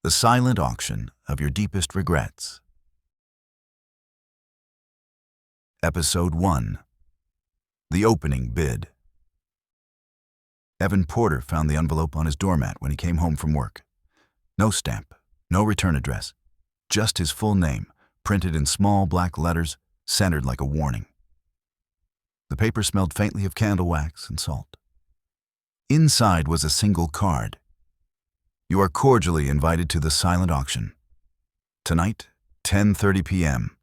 The silent auction of your deepest regrets. Episode 1. The opening bid. Evan Porter found the envelope on his doormat when he came home from work. No stamp, no return address, just his full name, printed in small black letters, centered like a warning. The paper smelled faintly of candle wax and salt. Inside was a single card. You are cordially invited to the silent auction. Tonight, 10:30 p.m.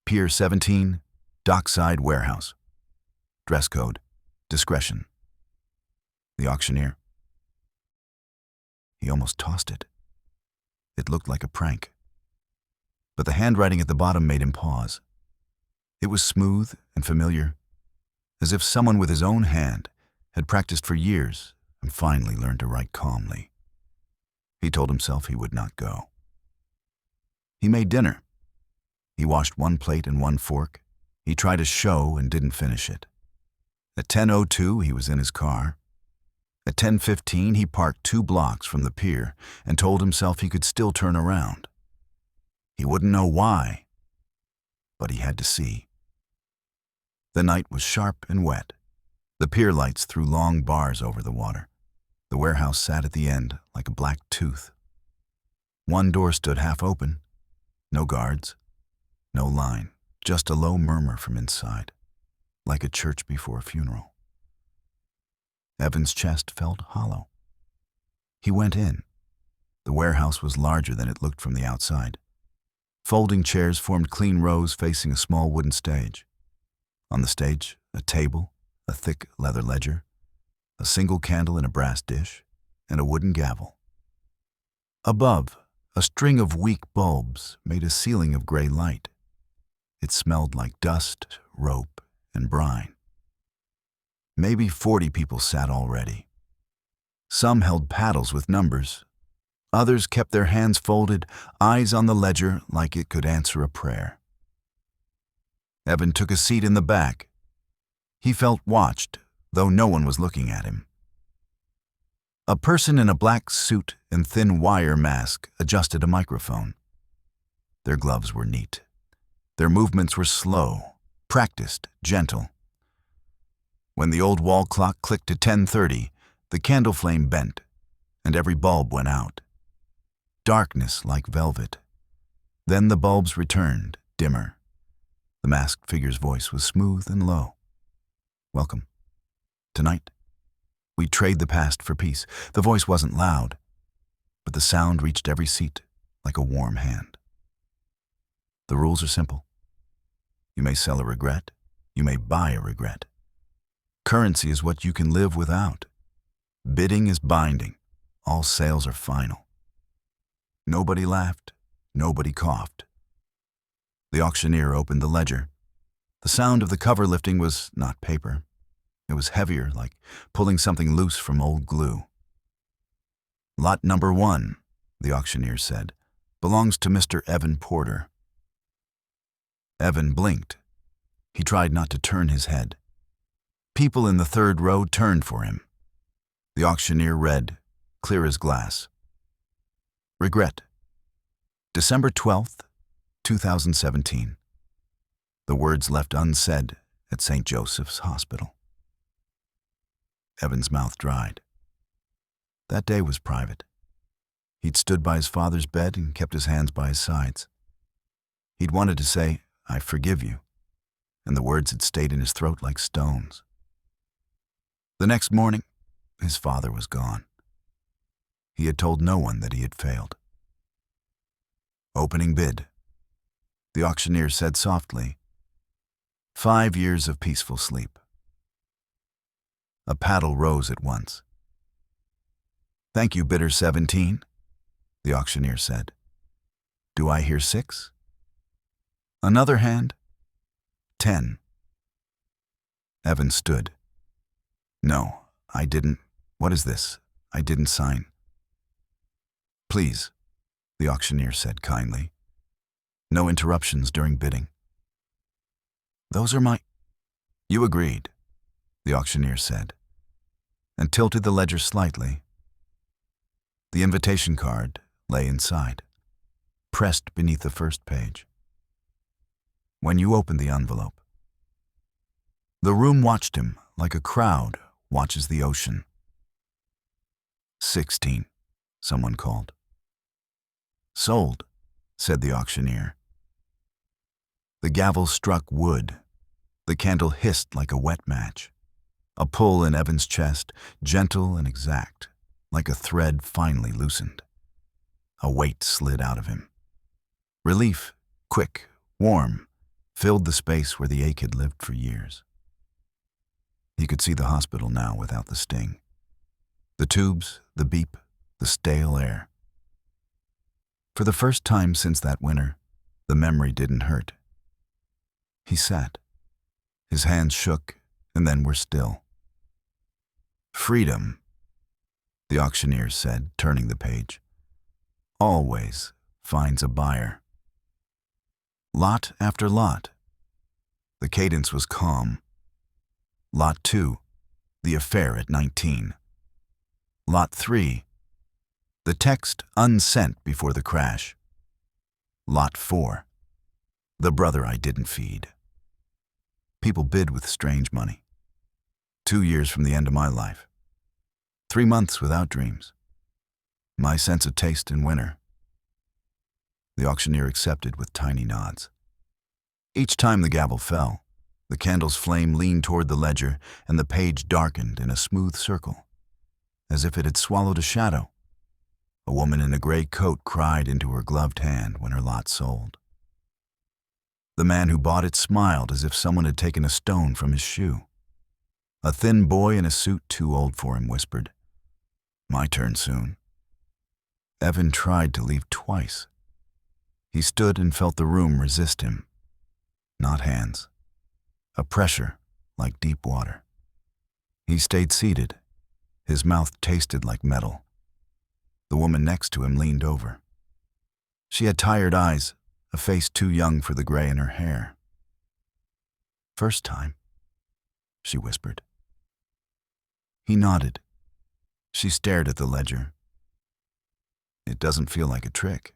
Pier 17, Dockside Warehouse. Dress code, discretion. The auctioneer. He almost tossed it. It looked like a prank. But the handwriting at the bottom made him pause. It was smooth and familiar, as if someone with his own hand had practiced for years and finally learned to write calmly. He told himself he would not go. He made dinner. He washed one plate and one fork. He tried a show and didn't finish it. At 10:02, he was in his car. At 10:15, he parked 2 blocks from the pier and told himself he could still turn around. He wouldn't know why, but he had to see. The night was sharp and wet. The pier lights threw long bars over the water. The warehouse sat at the end like a black tooth. One door stood half open. No guards, no line, just a low murmur from inside, like a church before a funeral. Evan's chest felt hollow. He went in. The warehouse was larger than it looked from the outside. Folding chairs formed clean rows facing a small wooden stage. On the stage, a table, a thick leather ledger, a single candle in a brass dish, and a wooden gavel. Above, a string of weak bulbs made a ceiling of gray light. It smelled like dust, rope, and brine. Maybe 40 people sat already. Some held paddles with numbers. Others kept their hands folded, eyes on the ledger like it could answer a prayer. Evan took a seat in the back. He felt watched, though no one was looking at him. A person in a black suit and thin wire mask adjusted a microphone. Their gloves were neat. Their movements were slow, practiced, gentle. When the old wall clock clicked to 10:30, the candle flame bent, and every bulb went out. Darkness like velvet. Then the bulbs returned, dimmer. The masked figure's voice was smooth and low. Welcome. Tonight, we trade the past for peace. The voice wasn't loud, but the sound reached every seat like a warm hand. The rules are simple. You may sell a regret. You may buy a regret. Currency is what you can live without. Bidding is binding. All sales are final. Nobody laughed. Nobody coughed. The auctioneer opened the ledger. The sound of the cover lifting was not paper. It was heavier, like pulling something loose from old glue. Lot number 1, the auctioneer said, belongs to Mr. Evan Porter. Evan blinked. He tried not to turn his head. People in the 3rd row turned for him. The auctioneer read, clear as glass. Regret. December 12th, 2017. The words left unsaid at St. Joseph's Hospital. Evan's mouth dried. That day was private. He'd stood by his father's bed and kept his hands by his sides. He'd wanted to say, I forgive you, and the words had stayed in his throat like stones. The next morning, his father was gone. He had told no one that he had failed. Opening bid. The auctioneer said softly, 5 years of peaceful sleep. A paddle rose at once. Thank you, bidder 17, the auctioneer said. Do I hear 6? Another hand? 10. Evan stood. No, I didn't. What is this? I didn't sign. Please, the auctioneer said kindly. No interruptions during bidding. Those are my... You agreed, the auctioneer said, and tilted the ledger slightly. The invitation card, lay inside, pressed beneath the first page. When you opened the envelope, the room watched him like a crowd watches the ocean. 16, someone called. Sold, said the auctioneer. The gavel struck wood. The candle hissed like a wet match. A pull in Evan's chest, gentle and exact, like a thread finely loosened. A weight slid out of him. Relief, quick, warm, filled the space where the ache had lived for years. He could see the hospital now without the sting. The tubes, the beep, the stale air. For the first time since that winter, the memory didn't hurt. He sat. His hands shook and then were still. Freedom, the auctioneer said, turning the page, always finds a buyer. Lot after lot. The cadence was calm. Lot 2, the affair at 19. Lot 3, the text unsent before the crash. Lot 4, the brother I didn't feed. People bid with strange money. 2 years from the end of my life. 3 months without dreams. My sense of taste in winter. The auctioneer accepted with tiny nods. Each time the gavel fell, the candle's flame leaned toward the ledger and the page darkened in a smooth circle, as if it had swallowed a shadow. A woman in a gray coat cried into her gloved hand when her lot sold. The man who bought it smiled as if someone had taken a stone from his shoe. A thin boy in a suit too old for him whispered, "My turn soon." Evan tried to leave twice. He stood and felt the room resist him. Not hands. A pressure like deep water. He stayed seated. His mouth tasted like metal. The woman next to him leaned over. She had tired eyes, a face too young for the gray in her hair. "First time," she whispered. He nodded. She stared at the ledger. "It doesn't feel like a trick."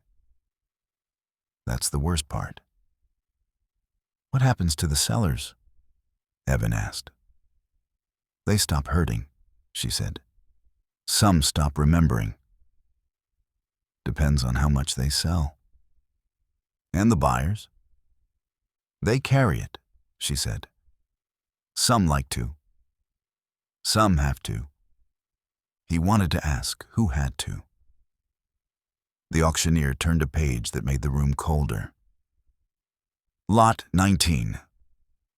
"That's the worst part." "What happens to the sellers?" Evan asked. "They stop hurting," she said. "Some stop remembering." "Depends on how much they sell." "And the buyers?" "They carry it," she said. "Some like to. Some have to." He wanted to ask who had to. The auctioneer turned a page that made the room colder. "Lot 19,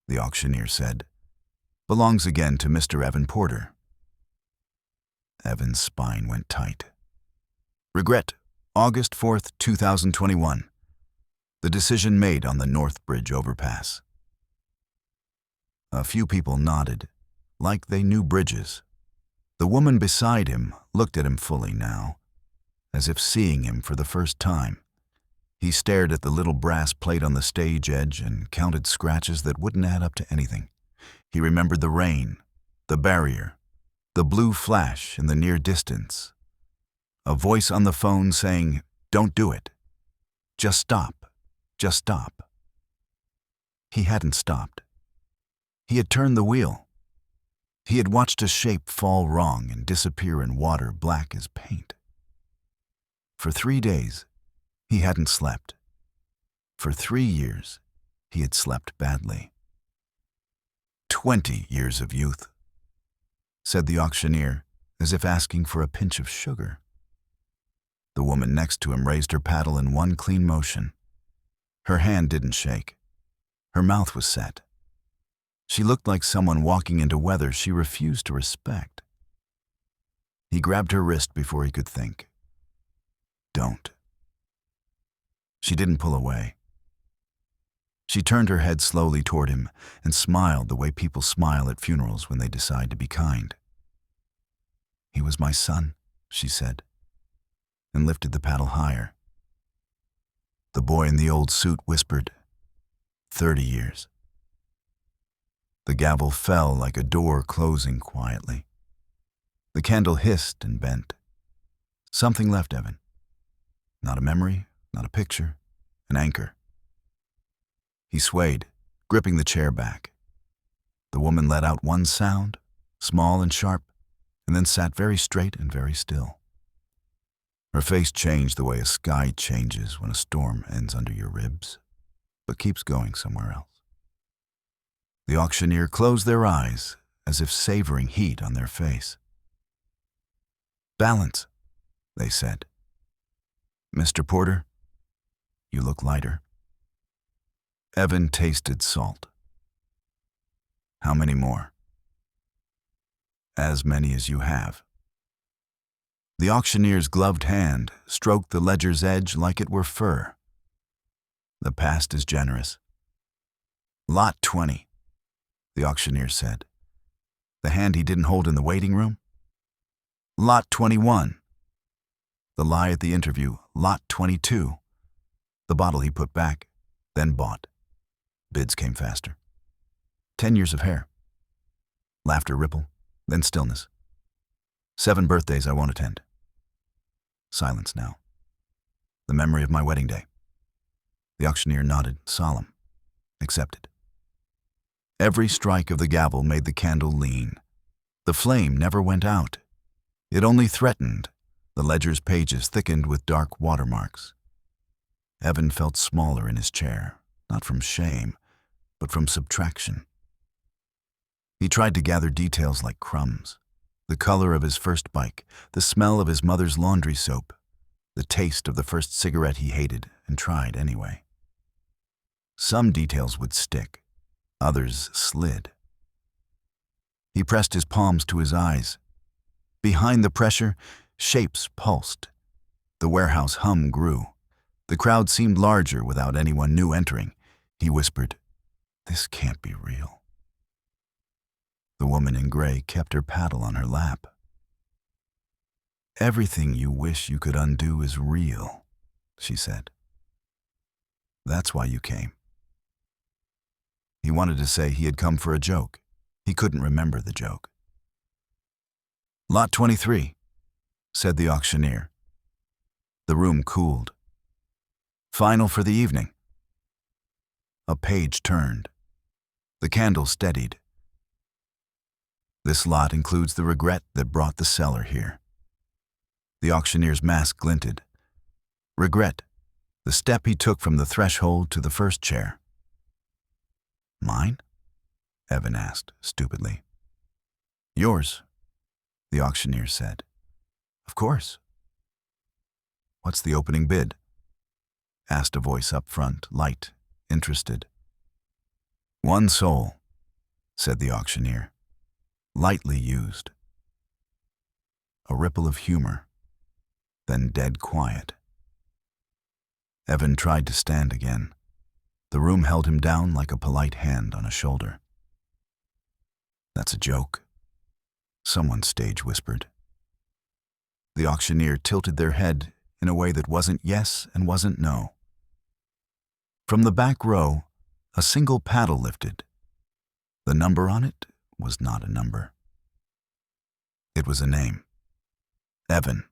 the auctioneer said, belongs again to Mr. Evan Porter. Evan's spine went tight. Regret, August 4th, 2021. The decision made on the North Bridge overpass. A few people nodded, like they knew bridges. The woman beside him looked at him fully now, as if seeing him for the first time. He stared at the little brass plate on the stage edge and counted scratches that wouldn't add up to anything. He remembered the rain, the barrier, the blue flash in the near distance. A voice on the phone saying, "Don't do it. Just stop. Just stop." He hadn't stopped. He had turned the wheel. He had watched a shape fall wrong and disappear in water black as paint. For 3 days, he hadn't slept. For 3 years, he had slept badly. 20 years of youth, said the auctioneer, as if asking for a pinch of sugar. The woman next to him raised her paddle in one clean motion. Her hand didn't shake. Her mouth was set. She looked like someone walking into weather she refused to respect. He grabbed her wrist before he could think. "Don't." She didn't pull away. She turned her head slowly toward him and smiled the way people smile at funerals when they decide to be kind. "He was my son," she said, and lifted the paddle higher. The boy in the old suit whispered, 30 years. The gavel fell like a door closing quietly. The candle hissed and bent. Something left Evan. Not a memory, not a picture, an anchor. He swayed, gripping the chair back. The woman let out one sound, small and sharp, and then sat very straight and very still. Her face changed the way a sky changes when a storm ends under your ribs, but keeps going somewhere else. The auctioneer closed their eyes as if savoring heat on their face. "Balance," they said. "Mr. Porter, you look lighter." Evan tasted salt. "How many more?" "As many as you have." The auctioneer's gloved hand stroked the ledger's edge like it were fur. "The past is generous." "Lot 20, the auctioneer said. "The hand he didn't hold in the waiting room?" "Lot 21. The lie at the interview, Lot 22. The bottle he put back, then bought." Bids came faster. 10 years of hair. Laughter ripple, then stillness. 7 birthdays I won't attend. Silence now. The memory of my wedding day. The auctioneer nodded, solemn. Accepted. Every strike of the gavel made the candle lean. The flame never went out. It only threatened. The ledger's pages thickened with dark watermarks. Evan felt smaller in his chair, not from shame, but from subtraction. He tried to gather details like crumbs. The color of his first bike, the smell of his mother's laundry soap, the taste of the first cigarette he hated and tried anyway. Some details would stick, others slid. He pressed his palms to his eyes. Behind the pressure, shapes pulsed. The warehouse hum grew. The crowd seemed larger without anyone new entering. He whispered, "This can't be real." The woman in gray kept her paddle on her lap. "Everything you wish you could undo is real," she said. "That's why you came." He wanted to say he had come for a joke. He couldn't remember the joke. "Lot 23, said the auctioneer. The room cooled. "Final for the evening." A page turned. The candle steadied. "This lot includes the regret that brought the seller here." The auctioneer's mask glinted. Regret, the step he took from the threshold to the first chair. "Mine?" Evan asked, stupidly. "Yours," the auctioneer said. "Of course." "What's the opening bid?" asked a voice up front, light, interested. "1 soul," said the auctioneer. Lightly used. A ripple of humor, then dead quiet. Evan tried to stand again. The room held him down like a polite hand on a shoulder. "That's a joke," someone stage whispered. The auctioneer tilted their head in a way that wasn't yes and wasn't no. From the back row, a single paddle lifted. The number on it was not a number. It was a name. Evan.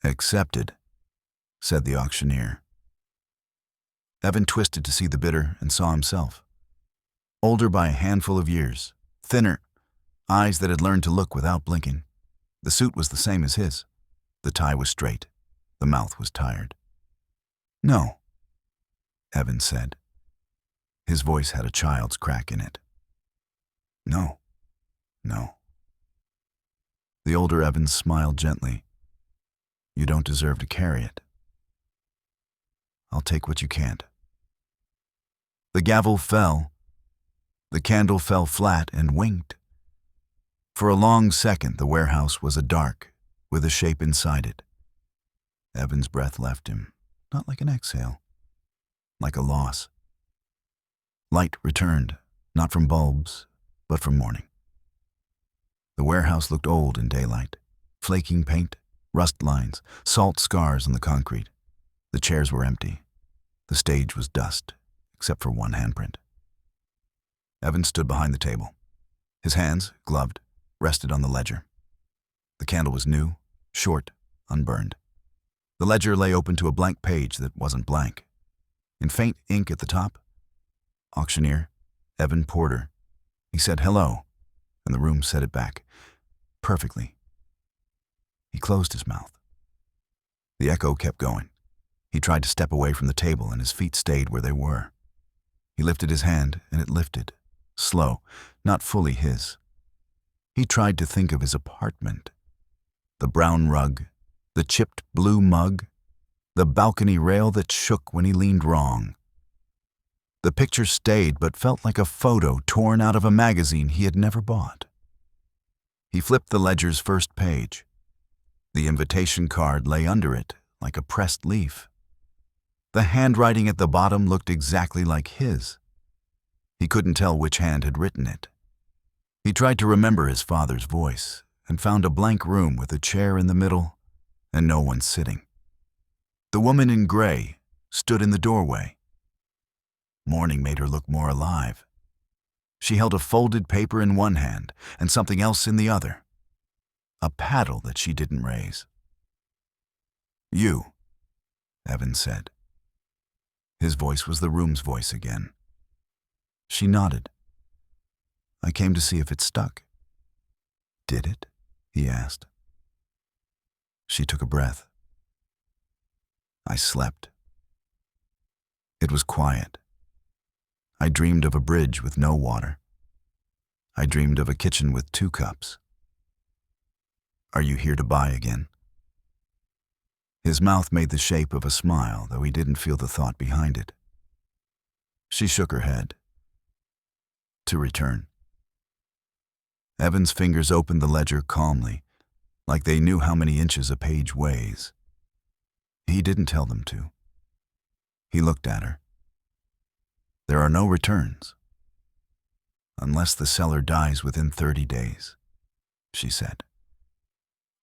"Accepted," said the auctioneer. Evan twisted to see the bidder and saw himself. Older by a handful of years, thinner, eyes that had learned to look without blinking. The suit was the same as his. The tie was straight. The mouth was tired. "No," Evan said. His voice had a child's crack in it. "No, no." The older Evan smiled gently. "You don't deserve to carry it. I'll take what you can't." The gavel fell. The candle fell flat and winked. For a long second, the warehouse was a dark, with a shape inside it. Evan's breath left him, not like an exhale, like a loss. Light returned, not from bulbs, but from morning. The warehouse looked old in daylight. Flaking paint, rust lines, salt scars on the concrete. The chairs were empty. The stage was dust, except for one handprint. Evan stood behind the table. His hands, gloved, rested on the ledger. The candle was new, short, unburned. The ledger lay open to a blank page that wasn't blank. In faint ink at the top, auctioneer, Evan Porter. He said hello, and the room said it back. Perfectly. He closed his mouth. The echo kept going. He tried to step away from the table, and his feet stayed where they were. He lifted his hand, and it lifted, slow, not fully his. He tried to think of his apartment. The brown rug, the chipped blue mug, the balcony rail that shook when he leaned wrong. The picture stayed but felt like a photo torn out of a magazine he had never bought. He flipped the ledger's first page. The invitation card lay under it, like a pressed leaf. The handwriting at the bottom looked exactly like his. He couldn't tell which hand had written it. He tried to remember his father's voice and found a blank room with a chair in the middle and no one sitting. The woman in gray stood in the doorway. Morning made her look more alive. She held a folded paper in one hand and something else in the other. A paddle that she didn't raise. "You," Evan said. His voice was the room's voice again. She nodded. "I came to see if it stuck." "Did it?" he asked. She took a breath. "I slept. It was quiet. I dreamed of a bridge with no water. I dreamed of a kitchen with 2 cups. Are you here to buy again?" His mouth made the shape of a smile, though he didn't feel the thought behind it. She shook her head. "To return." Evan's fingers opened the ledger calmly, like they knew how many inches a page weighs. He didn't tell them to. He looked at her. "There are no returns. Unless the seller dies within 30 days, she said.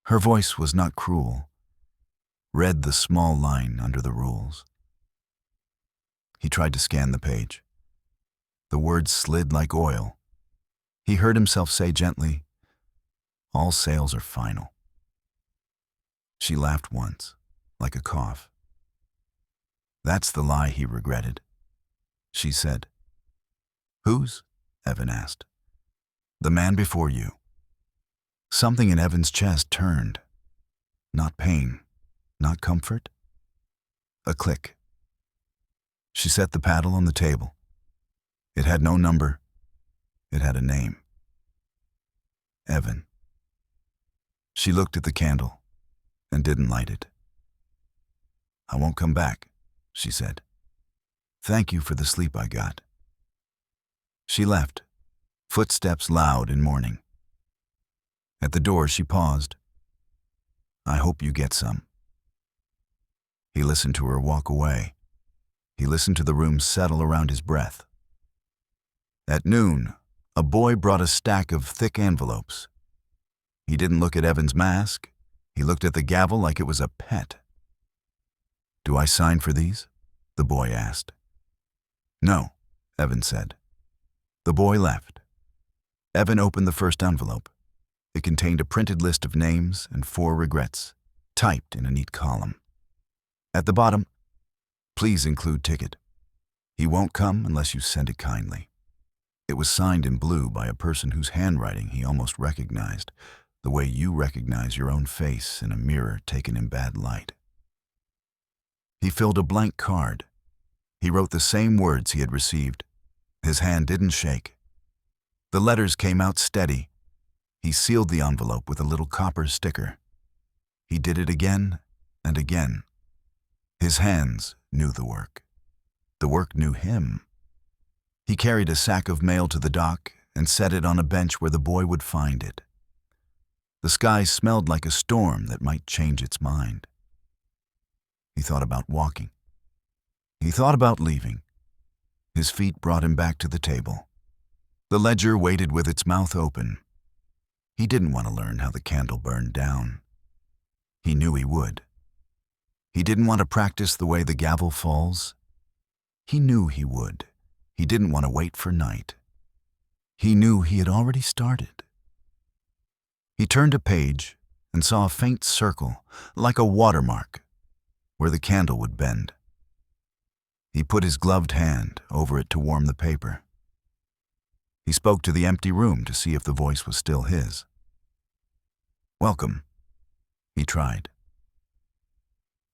Her voice was not cruel. Read the small line under the rules. He tried to scan the page. The words slid like oil. He heard himself say gently, "All sales are final." She laughed once, like a cough. "That's the lie he regretted," she said. "Whose?" Evan asked. "The man before you." Something in Evan's chest turned. Not pain, not comfort. A click. She set the paddle on the table. It had no number. It had a name. Evan. She looked at the candle and didn't light it. "I won't come back," she said. "Thank you for the sleep I got." She left, footsteps loud in mourning. At the door she paused. "I hope you get some." He listened to her walk away. He listened to the room settle around his breath. At noon, a boy brought a stack of thick envelopes. He didn't look at Evan's mask. He looked at the gavel like it was a pet. "Do I sign for these?" the boy asked. "No," Evan said. The boy left. Evan opened the first envelope. It contained a printed list of names and 4 regrets, typed in a neat column. At the bottom, "Please include ticket. He won't come unless you send it kindly." It was signed in blue by a person whose handwriting he almost recognized, the way you recognize your own face in a mirror taken in bad light. He filled a blank card. He wrote the same words he had received. His hand didn't shake. The letters came out steady. He sealed the envelope with a little copper sticker. He did it again and again. His hands knew the work. The work knew him. He carried a sack of mail to the dock and set it on a bench where the boy would find it. The sky smelled like a storm that might change its mind. He thought about walking. He thought about leaving. His feet brought him back to the table. The ledger waited with its mouth open. He didn't want to learn how the candle burned down. He knew he would. He didn't want to practice the way the gavel falls. He knew he would. He didn't want to wait for night. He knew he had already started. He turned a page and saw a faint circle, like a watermark. where the candle would bend. He put his gloved hand over it to warm the paper. He spoke to the empty room to see if the voice was still his. "Welcome," he tried.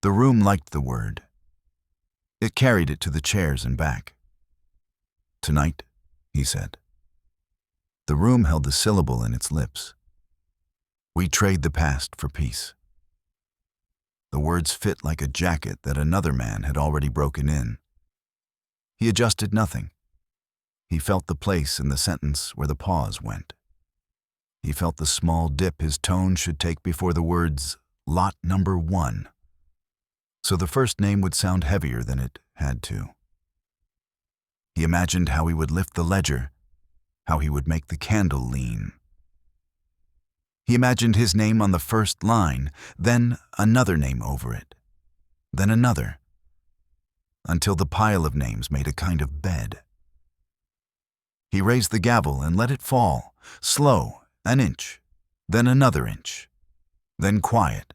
The room liked the word. It carried it to the chairs and back. "Tonight," he said. The room held the syllable in its lips. "We trade the past for peace." The words fit like a jacket that another man had already broken in. He adjusted nothing. He felt the place in the sentence where the pause went. He felt the small dip his tone should take before the words, "Lot number 1." So the first name would sound heavier than it had to. He imagined how he would lift the ledger, how he would make the candle lean. He imagined his name on the first line, then another name over it, then another, until the pile of names made a kind of bed. He raised the gavel and let it fall, slow, an inch, then another inch, then quiet.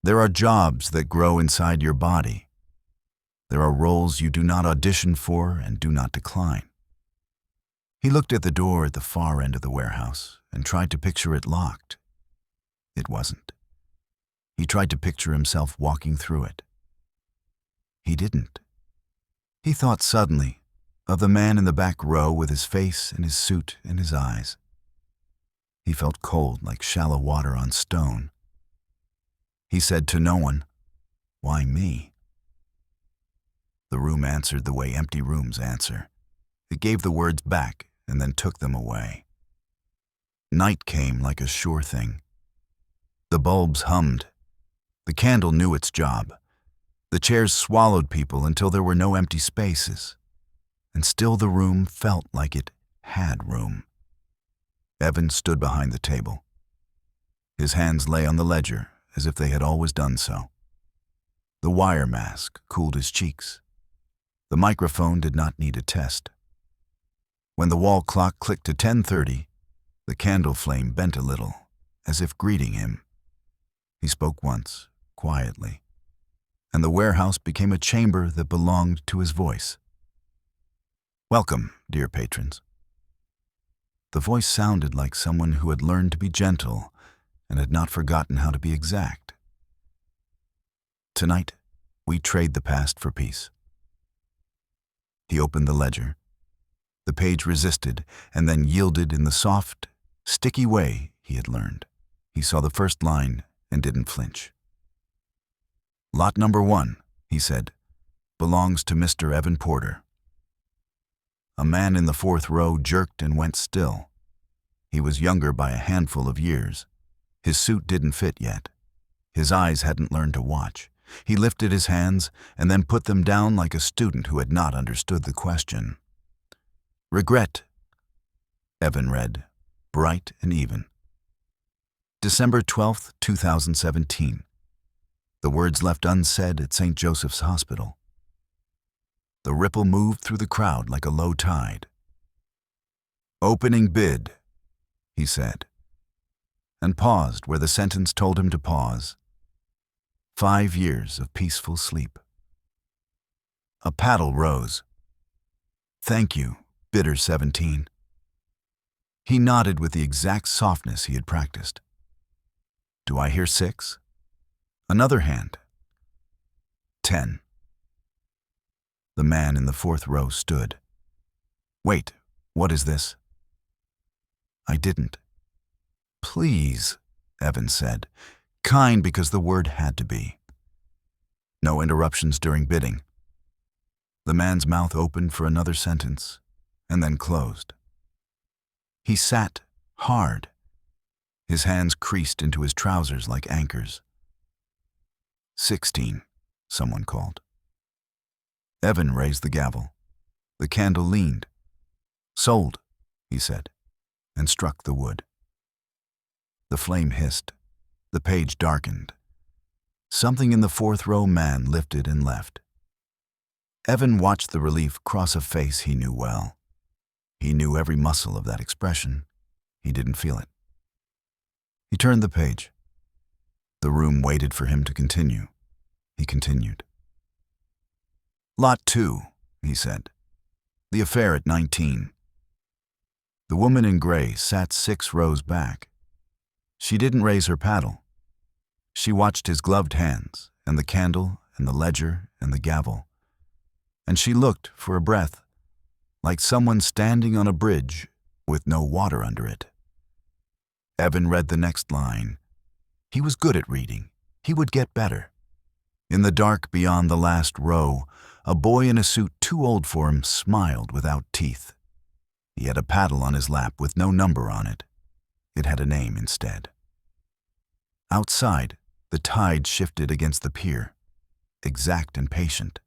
There are jobs that grow inside your body. There are roles you do not audition for and do not decline. He looked at the door at the far end of the warehouse and tried to picture it locked. It wasn't. He tried to picture himself walking through it. He didn't. He thought suddenly of the man in the back row with his face and his suit and his eyes. He felt cold like shallow water on stone. He said to no one, "Why me?" The room answered the way empty rooms answer. It gave the words back and then took them away. Night came like a sure thing. The bulbs hummed. The candle knew its job. The chairs swallowed people until there were no empty spaces. And still the room felt like it had room. Evan stood behind the table. His hands lay on the ledger as if they had always done so. The wire mask cooled his cheeks. The microphone did not need a test. When the wall clock clicked to 10:30, the candle flame bent a little, as if greeting him. He spoke once, quietly, and the warehouse became a chamber that belonged to his voice. "Welcome, dear patrons." The voice sounded like someone who had learned to be gentle and had not forgotten how to be exact. "Tonight, we trade the past for peace." He opened the ledger. The page resisted and then yielded in the soft, sticky way he had learned. He saw the first line and didn't flinch. "Lot number 1, he said, belongs to Mr. Evan Porter." A man in the fourth row jerked and went still. He was younger by a handful of years. His suit didn't fit yet. His eyes hadn't learned to watch. He lifted his hands and then put them down like a student who had not understood the question. "Regret," Evan read, bright and even. "December 12th, 2017. The words left unsaid at St. Joseph's Hospital. The ripple moved through the crowd like a low tide. "Opening bid," he said, and paused where the sentence told him to pause. 5 years of peaceful sleep. A paddle rose. "Thank you, Bidder 17. He nodded with the exact softness he had practiced. "Do I hear 6? Another hand. 10. The man in the fourth row stood. "Wait, what is this?" "I didn't." "Please," Evan said, kind because the word had to be. No interruptions during bidding. The man's mouth opened for another sentence, and then closed. He sat hard. His hands creased into his trousers like anchors. 16, someone called. Evan raised the gavel. The candle leaned. "Sold," he said, and struck the wood. The flame hissed. The page darkened. Something in the fourth row man lifted and left. Evan watched the relief cross a face he knew well. He knew every muscle of that expression. He didn't feel it. He turned the page. The room waited for him to continue. he continued. Lot 2, he said. The affair at 19. The woman in gray sat 6 rows back. She didn't raise her paddle. She watched his gloved hands, and the candle, and the ledger, and the gavel. And she looked for a breath, like someone standing on a bridge with no water under it. Evan read the next line. He was good at reading. He would get better. In the dark beyond the last row, a boy in a suit too old for him smiled without teeth. He had a paddle on his lap with no number on it. It had a name instead. Outside, the tide shifted against the pier, exact and patient.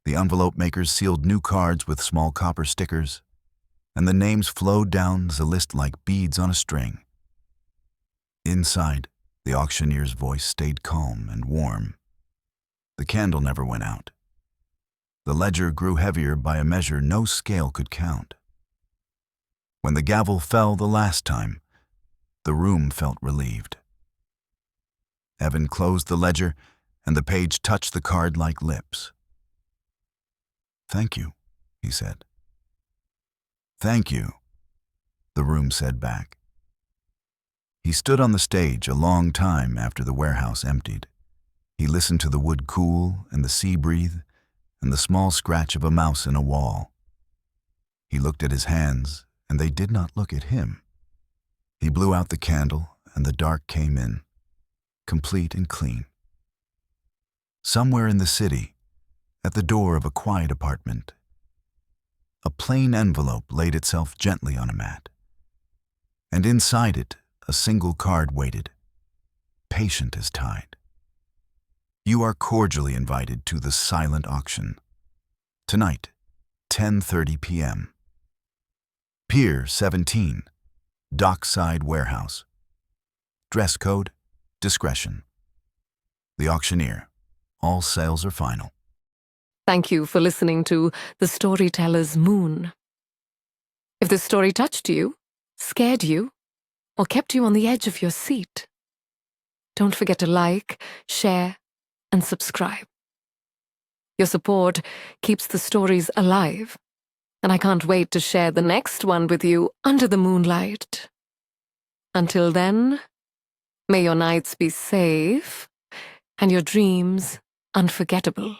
The envelope makers sealed new cards with small copper stickers, and the names flowed down the list like beads on a string. Inside, the auctioneer's voice stayed calm and warm. The candle never went out. The ledger grew heavier by a measure no scale could count. When the gavel fell the last time, the room felt relieved. Evan closed the ledger, and the page touched the card like lips. Thank you, he said. Thank you, the room said back. He stood on the stage a long time after the warehouse emptied. He listened to the wood cool and the sea breathe and the small scratch of a mouse in a wall. He looked at his hands, and they did not look at him. He blew out the candle, and the dark came in, complete and clean. Somewhere in the city, at the door of a quiet apartment, a plain envelope laid itself gently on a mat, and inside it a single card waited, patient as tide. You are cordially invited to the silent auction. Tonight, 10:30 p.m. Pier 17, Dockside Warehouse. Dress code, discretion. The auctioneer. All sales are final. Thank you for listening to The Storyteller's Moon. If this story touched you, scared you, or kept you on the edge of your seat, don't forget to like, share, and subscribe. Your support keeps the stories alive, and I can't wait to share the next one with you under the moonlight. Until then, may your nights be safe and your dreams unforgettable.